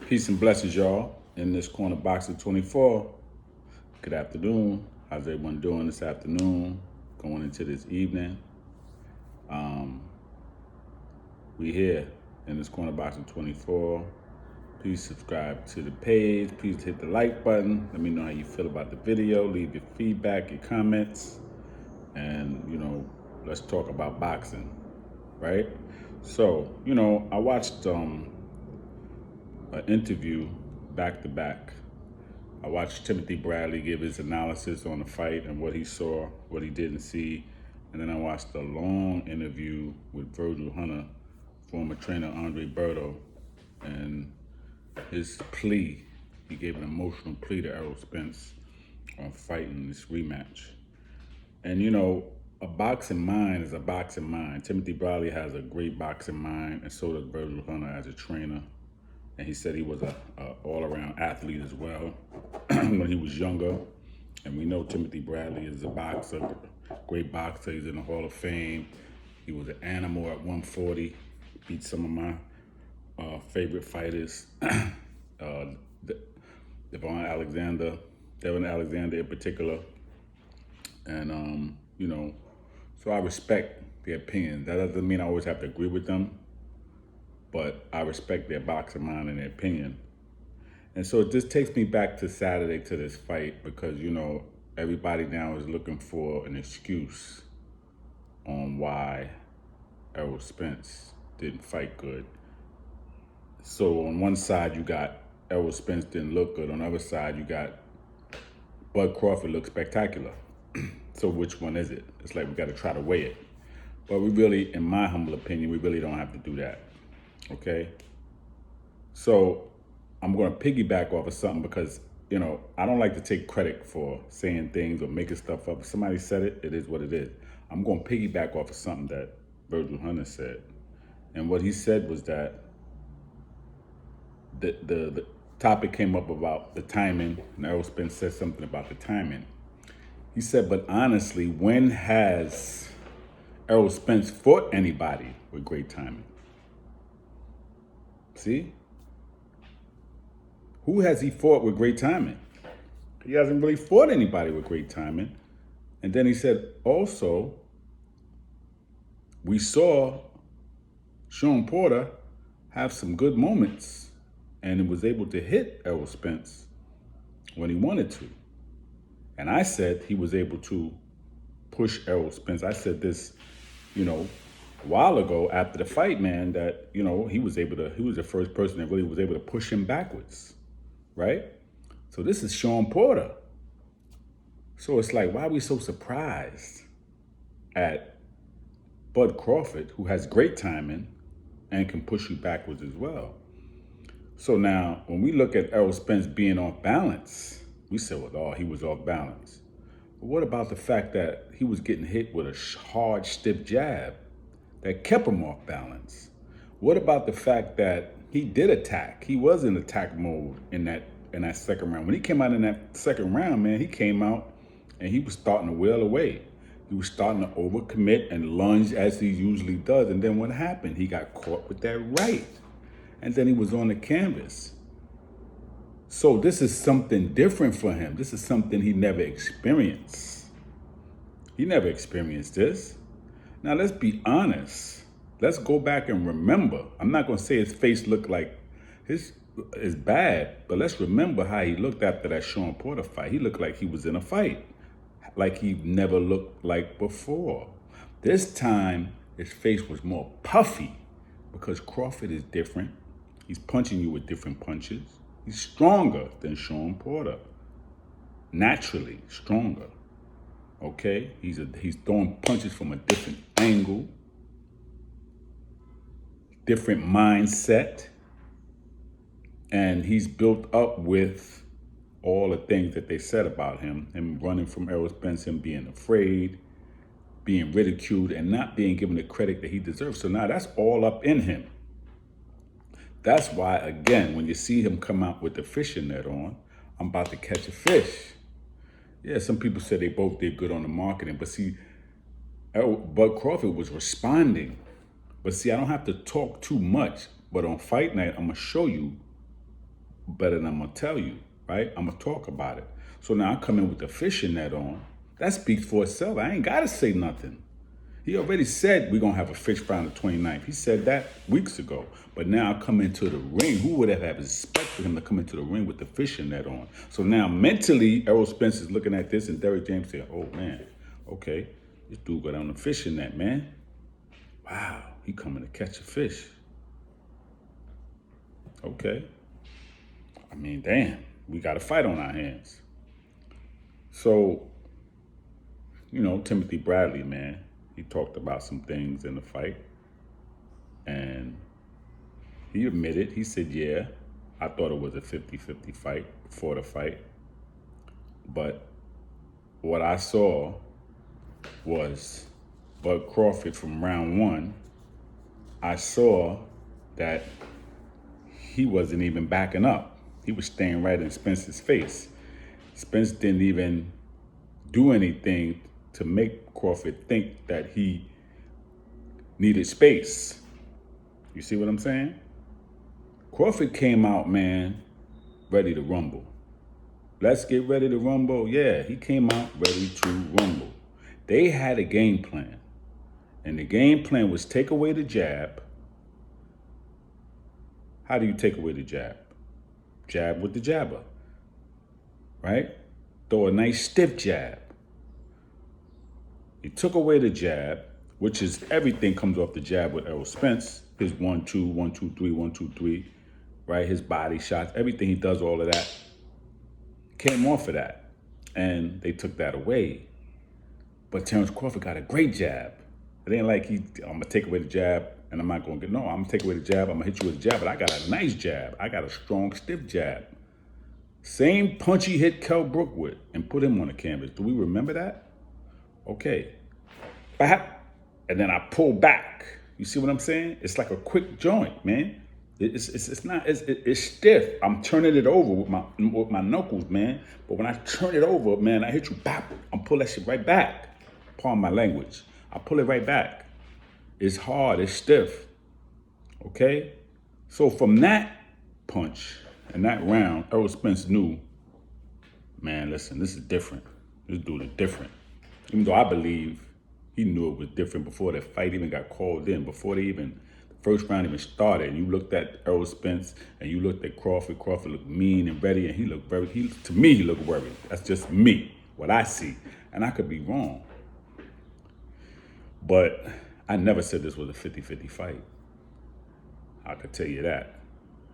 Peace and blessings, y'all. In this corner box of 24. Good afternoon. How's everyone doing this afternoon? Going into this evening. We here in this corner box of 24. Please subscribe to the page. Please hit the like button. Let me know how you feel about the video. Leave your feedback, your comments, and let's talk about boxing, right? So, I watched an interview back to back. I watched Timothy Bradley give his analysis on the fight and what he saw, what he didn't see. And then I watched a long interview with Virgil Hunter, former trainer Andre Berto, and his plea. He gave an emotional plea to Errol Spence on fighting this rematch. And a boxing mind is a boxing mind. Timothy Bradley has a great boxing mind, and so does Virgil Hunter as a trainer. And he said he was a all-around athlete as well when he was younger. And we know Timothy Bradley is a boxer, great boxer. He's in the Hall of Fame. He was an animal at 140. Beat some of my favorite fighters, Devon Alexander in particular. And, so I respect their opinions. That doesn't mean I always have to agree with them, but I respect their boxing mind and their opinion. And so it just takes me back to Saturday to this fight because, everybody now is looking for an excuse on why Errol Spence didn't fight good. So on one side, you got Errol Spence didn't look good. On the other side, you got Bud Crawford looked spectacular. So which one is it? It's like we got to try to weigh it. But we really, in my humble opinion, we really don't have to do that. Okay? So I'm going to piggyback off of something because, I don't like to take credit for saying things or making stuff up. If somebody said it, it is what it is. I'm going to piggyback off of something that Virgil Hunter said. And what he said was that the topic came up about the timing, and Errol Spence said something about the timing. He said, but honestly, when has Errol Spence fought anybody with great timing? See? Who has he fought with great timing? He hasn't really fought anybody with great timing. And then he said, also, we saw Sean Porter have some good moments and was able to hit Errol Spence when he wanted to. And I said he was able to push Errol Spence. I said this, a while ago after the fight, man, that, he was the first person that really was able to push him backwards, right? So this is Sean Porter. So it's like, why are we so surprised at Bud Crawford, who has great timing and can push you backwards as well? So now, when we look at Errol Spence being off balance, we said, well, he was off balance. But what about the fact that he was getting hit with a hard, stiff jab that kept him off balance? What about the fact that he did attack? He was in attack mode in that second round. When he came out in that second round, man, he came out and he was starting to wail away. He was starting to overcommit and lunge as he usually does. And then what happened? He got caught with that right. And then he was on the canvas. So this is something different for him. This is something he never experienced. He never experienced this. Now, let's be honest. Let's go back and remember. I'm not going to say his face looked like his is bad, but let's remember how he looked after that Sean Porter fight. He looked like he was in a fight, like he never looked like before. This time, his face was more puffy because Crawford is different. He's punching you with different punches. He's stronger than Sean Porter. Naturally stronger. Okay? He's throwing punches from a different angle, different mindset, and he's built up with all the things that they said about him running from Errol Spence, him being afraid, being ridiculed, and not being given the credit that he deserves. So now that's all up in him. That's why, again, when you see him come out with the fishing net on, I'm about to catch a fish. Yeah, some people said they both did good on the marketing, but see, Bud Crawford was responding. But see, I don't have to talk too much, but on fight night, I'm going to show you better than I'm gonna tell you, right? I'm gonna talk about it. So now I come in with the fishing net on. That speaks for itself. I ain't gotta say nothing. He already said we're gonna have a fish fry on the 29th. He said that weeks ago. But now I come into the ring. Who would have expected him to come into the ring with the fishing net on? So now mentally, Errol Spence is looking at this, and Derrick James said, "Oh man, okay, this dude got on the fishing net, man. Wow, he coming to catch a fish. Okay. I mean, damn, we got a fight on our hands." So, Timothy Bradley, man, he talked about some things in the fight, and he admitted, he said, yeah, I thought it was a 50-50 fight before the fight, but what I saw was Bud Crawford from round one. I saw that he wasn't even backing up. He was staying right in Spence's face. Spence didn't even do anything to make Crawford think that he needed space. You see what I'm saying? Crawford came out, man, ready to rumble. Let's get ready to rumble. Yeah, he came out ready to rumble. They had a game plan. And the game plan was take away the jab. How do you take away the jab? Jab with the jabber, right? Throw a nice stiff jab. He took away the jab, which is everything comes off the jab with Errol Spence. His 1-2, 1-2-3, 1-2-3, right? His body shots, everything he does, all of that came off of that. And they took that away. But Terrence Crawford got a great jab. It ain't like I'm gonna take away the jab and I'm not gonna I'm gonna take away the jab, I'm gonna hit you with a jab, but I got a nice jab. I got a strong, stiff jab. Same punch he hit Kell Brook with and put him on the canvas. Do we remember that? Okay. Bap. And then I pull back. You see what I'm saying? It's like a quick joint, man. It's stiff. I'm turning it over with my knuckles, man. But when I turn it over, man, I hit you, bap. I'm pull that shit right back. Pardon my language. I pull it right back. It's hard, it's stiff. Okay? So from that punch and that round, Errol Spence knew, man, listen, this is different. This dude is different. Even though I believe he knew it was different before the fight even got called in, before the first round even started. And you looked at Errol Spence and you looked at Crawford. Crawford looked mean and ready, and he looked to me, he looked worried. That's just me, what I see. And I could be wrong. But I never said this was a 50-50 fight. I could tell you that.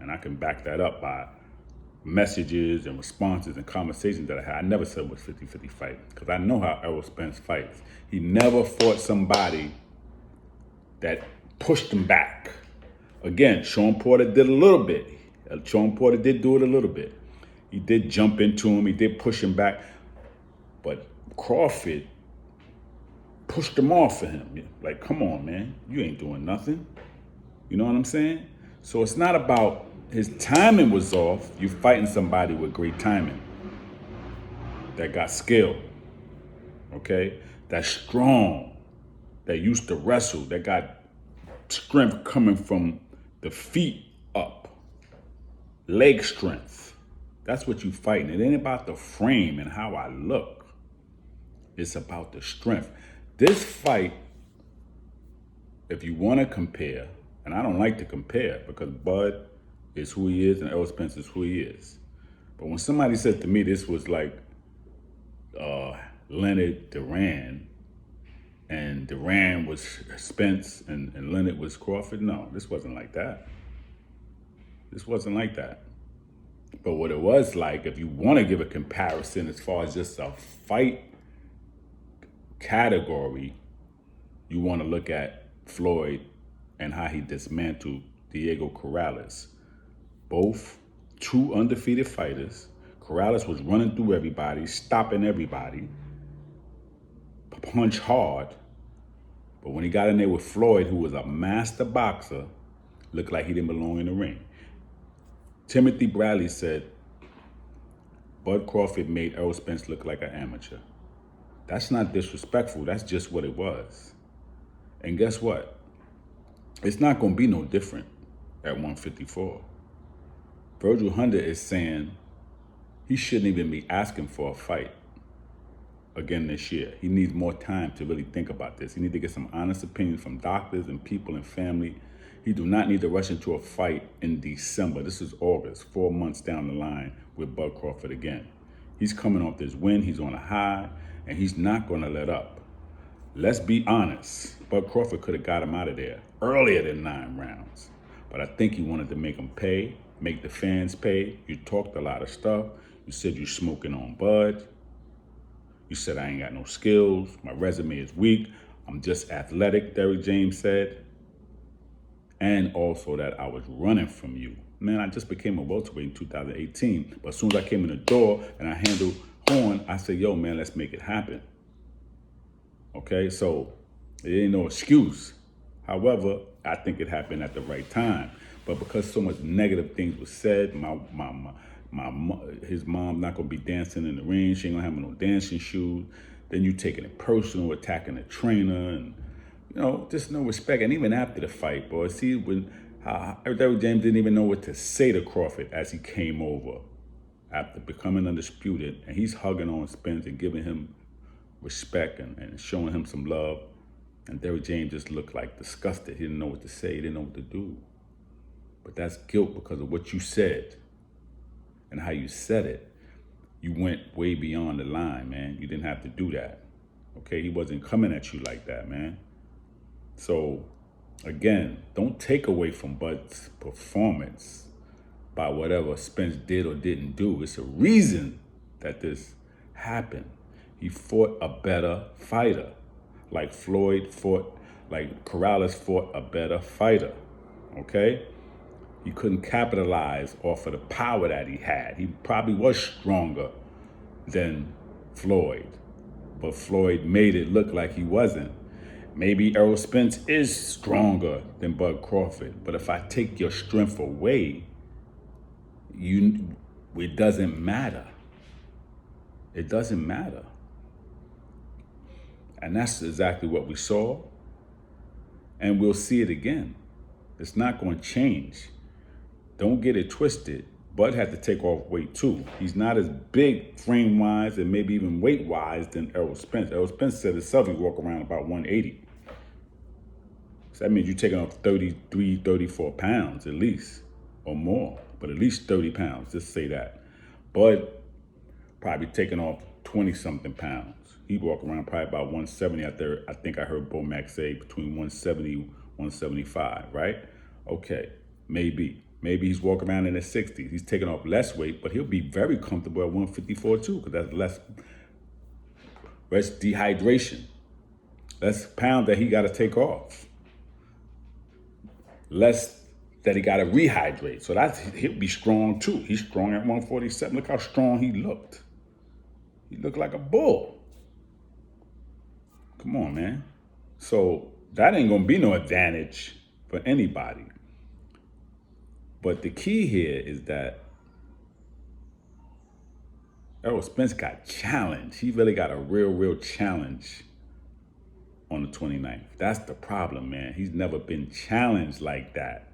And I can back that up by messages and responses and conversations that I had. I never said it was a 50-50 fight because I know how Errol Spence fights. He never fought somebody that pushed him back. Again, Sean Porter did a little bit. Sean Porter did do it a little bit. He did jump into him. He did push him back. But Crawford pushed him off of him. Like, come on, man. You ain't doing nothing. You know what I'm saying? So it's not about his timing was off. You fighting somebody with great timing. That got skill. Okay? That's strong. That used to wrestle. That got strength coming from the feet up. Leg strength. That's what you fighting. It ain't about the frame and how I look. It's about the strength. This fight, if you want to compare, and I don't like to compare because Bud is who he is and Errol Spence is who he is. But when somebody said to me this was like Leonard Duran, and Duran was Spence and Leonard was Crawford, no, this wasn't like that. This wasn't like that. But what it was like, if you want to give a comparison as far as just a fight category, you want to look at Floyd and how he dismantled Diego Corrales. Both two undefeated fighters. Corrales was running through everybody, stopping everybody, punch hard. But when he got in there with Floyd, who was a master boxer, looked like he didn't belong in the ring. Timothy Bradley said, Bud Crawford made Errol Spence look like an amateur. That's not disrespectful. That's just what it was. And guess what? It's not going to be no different at 154. Virgil Hunter is saying he shouldn't even be asking for a fight again this year. He needs more time to really think about this. He needs to get some honest opinions from doctors and people and family. He do not need to rush into a fight in December. This is August, 4 months down the line with Bud Crawford again. He's coming off this win. He's on a high, and he's not going to let up. Let's be honest. Bud Crawford could have got him out of there earlier than 9 rounds. But I think he wanted to make him pay, make the fans pay. You talked a lot of stuff. You said you're smoking on Bud. You said I ain't got no skills. My resume is weak. I'm just athletic, Derrick James said. And also that I was running from you. Man, I just became a welterweight in 2018. But as soon as I came in the door and I handled Horn, I said, yo, man, let's make it happen. Okay, so it ain't no excuse. However, I think it happened at the right time. But because so much negative things were said, his mom not gonna be dancing in the ring. She ain't gonna have no dancing shoes. Then you taking it personal, attacking the trainer, and just no respect. And even after the fight, boy, see when Derrick James didn't even know what to say to Crawford as he came over after becoming undisputed, and he's hugging on Spence and giving him respect and showing him some love. And Derrick James just looked like disgusted. He didn't know what to say. He didn't know what to do. But that's guilt because of what you said and how you said it. You went way beyond the line, man. You didn't have to do that. Okay, he wasn't coming at you like that, man. So, again, don't take away from Bud's performance by whatever Spence did or didn't do. It's a reason that this happened. He fought a better fighter. Like Corrales fought a better fighter, okay? He couldn't capitalize off of the power that he had. He probably was stronger than Floyd, but Floyd made it look like he wasn't. Maybe Errol Spence is stronger than Bud Crawford, but if I take your strength away, it doesn't matter. It doesn't matter. And that's exactly what we saw. And we'll see it again. It's not going to change. Don't get it twisted. Bud had to take off weight too. He's not as big frame-wise and maybe even weight-wise than Errol Spence. Errol Spence said himself he walk around about 180. So that means you're taking off 33, 34 pounds at least, or more. But at least 30 pounds, just say that. Bud probably taking off 20-something pounds. He walk around probably about 170 out there. I think I heard Bo Mack say between 170, 175, right? Okay, maybe. Maybe he's walking around in the 60s. He's taking off less weight, but he'll be very comfortable at 154 too, because that's less dehydration. Less pounds that he got to take off. Less that he got to rehydrate. So he'll be strong too. He's strong at 147. Look how strong he looked. He looked like a bull. Come on, man. So that ain't gonna be no advantage for anybody. But the key here is that Errol Spence got challenged. He really got a real challenge on the 29th. That's the problem, man. He's never been challenged like that.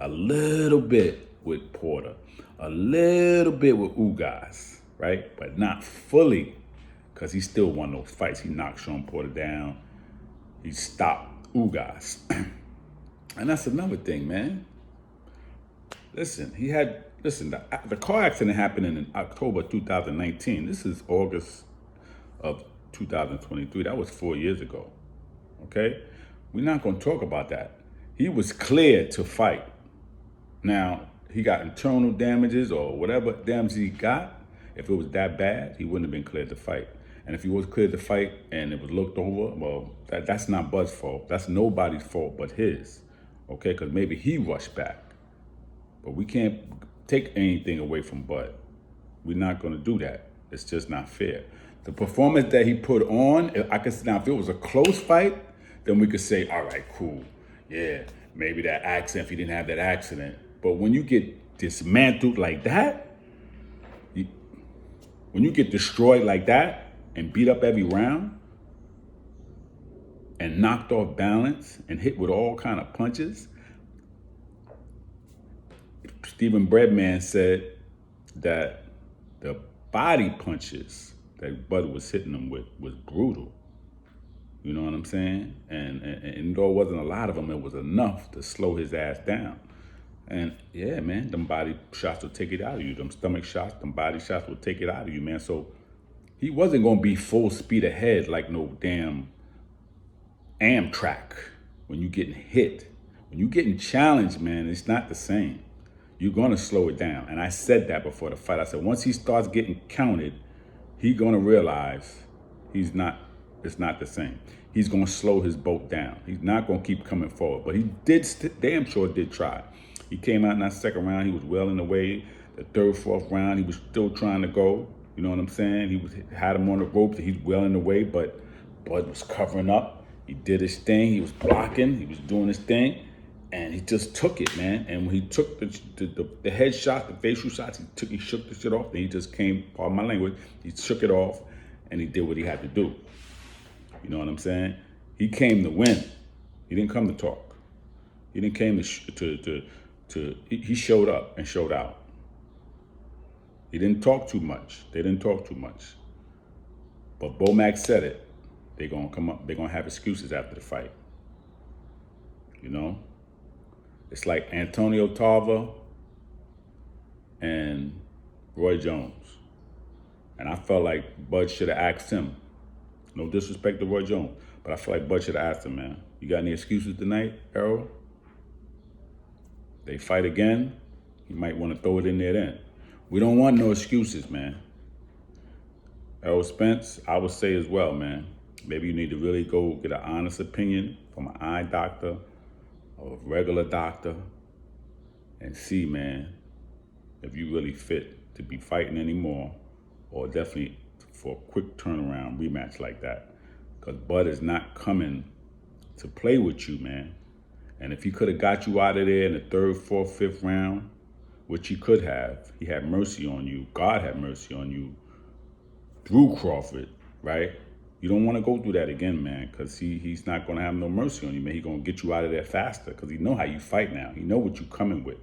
A little bit with Porter, a little bit with Ugas, right? But not fully, because he still won those fights. He knocked Sean Porter down. He stopped Ugas. And that's another thing, man. Listen, the car accident happened in October 2019. This is August of 2023. That was 4 years ago, okay? We're not going to talk about that. He was cleared to fight. Now, he got internal damages or whatever damage he got. If it was that bad, he wouldn't have been cleared to fight. And if he was cleared to fight and it was looked over, well, that's not Bud's fault. That's nobody's fault but his, okay? Because maybe he rushed back. But we can't take anything away from Bud. We're not going to do that. It's just not fair. The performance that he put on, now if it was a close fight, then we could say, all right, cool. Yeah, maybe that accident, if he didn't have that accident. But when you get dismantled like that, when you get destroyed like that and beat up every round and knocked off balance and hit with all kind of punches, Stephen Breadman said that the body punches that Bud was hitting him with was brutal. You know what I'm saying? And though it wasn't a lot of them, it was enough to slow his ass down. And yeah, man, them body shots will take it out of you. Them stomach shots, them body shots will take it out of you, man. So he wasn't gonna be full speed ahead like no damn Amtrak when you getting hit. When you getting challenged, man, it's not the same. You're gonna slow it down. And I said that before the fight. I said once he starts getting counted, he's gonna realize it's not the same. He's gonna slow his boat down. He's not gonna keep coming forward. But he damn sure did try. He came out in that second round, he was well in the way. The third, fourth round, he was still trying to go. You know what I'm saying? Had him on the ropes, he's well in the way, but Bud was covering up. He did his thing, he was blocking, he was doing his thing, and he just took it, man. And when he took the head shot, the facial shots, he shook the shit off, and he just came, pardon my language, he shook it off, and he did what he had to do. You know what I'm saying? He came to win. He didn't come to talk. He didn't came he showed up and showed out. He didn't talk too much. They didn't talk too much. But Bomac said it. They're gonna come up, they're gonna have excuses after the fight. You know? It's like Antonio Tarver and Roy Jones. And I felt like Bud should have asked him. No disrespect to Roy Jones, but I feel like Bud should have asked him, man, you got any excuses tonight, Errol? They fight again, you might want to throw it in there then. We don't want no excuses, man. Errol Spence, I would say as well, man, maybe you need to really go get an honest opinion from an eye doctor or a regular doctor and see, man, if you really fit to be fighting anymore, or definitely for a quick turnaround rematch like that. Because Bud is not coming to play with you, man. And if he could have got you out of there in the third, fourth, fifth round, which he could have, he had mercy on you. God had mercy on you through Crawford, right? You don't want to go through that again, man, because he's not going to have no mercy on you, man. He's going to get you out of there faster because he know how you fight now. He know what you coming with.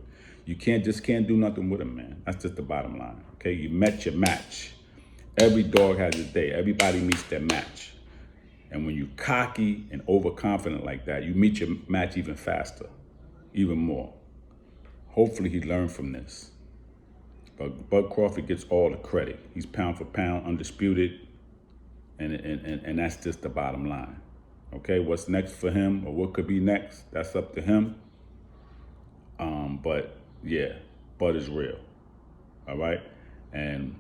You can't do nothing with him, man. That's just the bottom line, okay? You met your match. Every dog has his day. Everybody meets their match. And when you're cocky and overconfident like that, you meet your match even faster, even more. Hopefully he learned from this. But Bud Crawford gets all the credit. He's pound for pound, undisputed, and that's just the bottom line. Okay, what's next for him or what could be next, that's up to him. But yeah, Bud is real, all right? And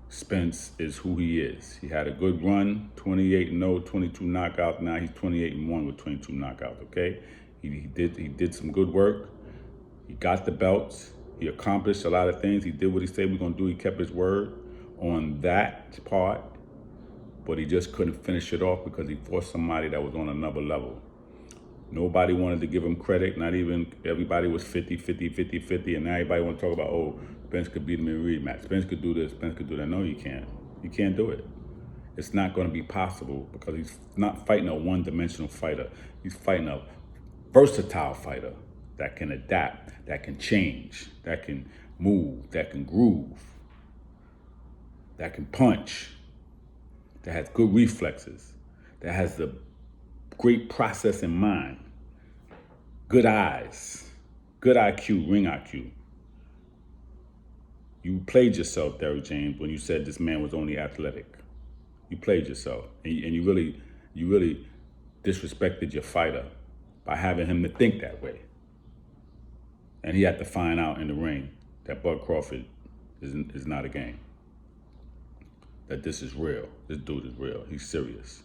Spence is who he is. He had a good run, 28-0, 22 knockouts. Now he's 28-1 with 22 knockouts, okay? He did some good work. He got the belts. He accomplished a lot of things. He did what he said he was gonna do. He kept his word on that part, but he just couldn't finish it off because he fought somebody that was on another level. Nobody wanted to give him credit, not even everybody was 50, 50, 50, 50, and now everybody want to talk about, oh, Spence could beat him in a rematch. Spence could do this, Spence could do that. No, you can't. You can't do it. It's not going to be possible because he's not fighting a one-dimensional fighter. He's fighting a versatile fighter that can adapt, that can change, that can move, that can groove, that can punch, that has good reflexes, that has the great process in mind, good eyes, good IQ, ring IQ. You played yourself, Derrick James, when you said this man was only athletic. You played yourself, and you really disrespected your fighter by having him to think that way. And he had to find out in the ring that Bud Crawford is not a game. That this is real. This dude is real. He's serious.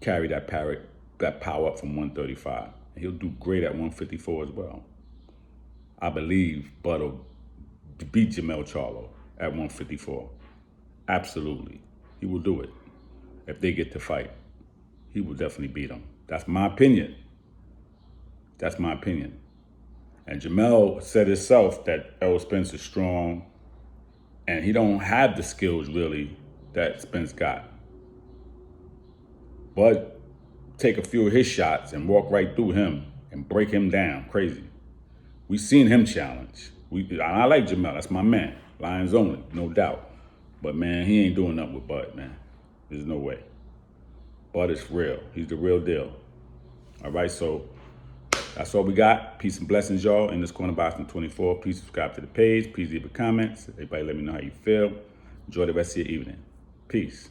Carry that power up from 135. And he'll do great at 154 as well. I believe Bud will beat Jamel Charlo at 154. Absolutely. He will do it. If they get to fight, he will definitely beat him. That's my opinion. That's my opinion. And Jamel said himself that Errol Spence is strong and he don't have the skills really that Spence got. But take a few of his shots and walk right through him and break him down crazy. We seen him challenge. I like Jamel. That's my man. Lions only, no doubt. But man, he ain't doing nothing with Bud, man. There's no way. Bud is real. He's the real deal. All right, so that's all we got. Peace and blessings, y'all. In this corner, Boston 24. Please subscribe to the page. Please leave a comment. Everybody let me know how you feel. Enjoy the rest of your evening. Peace.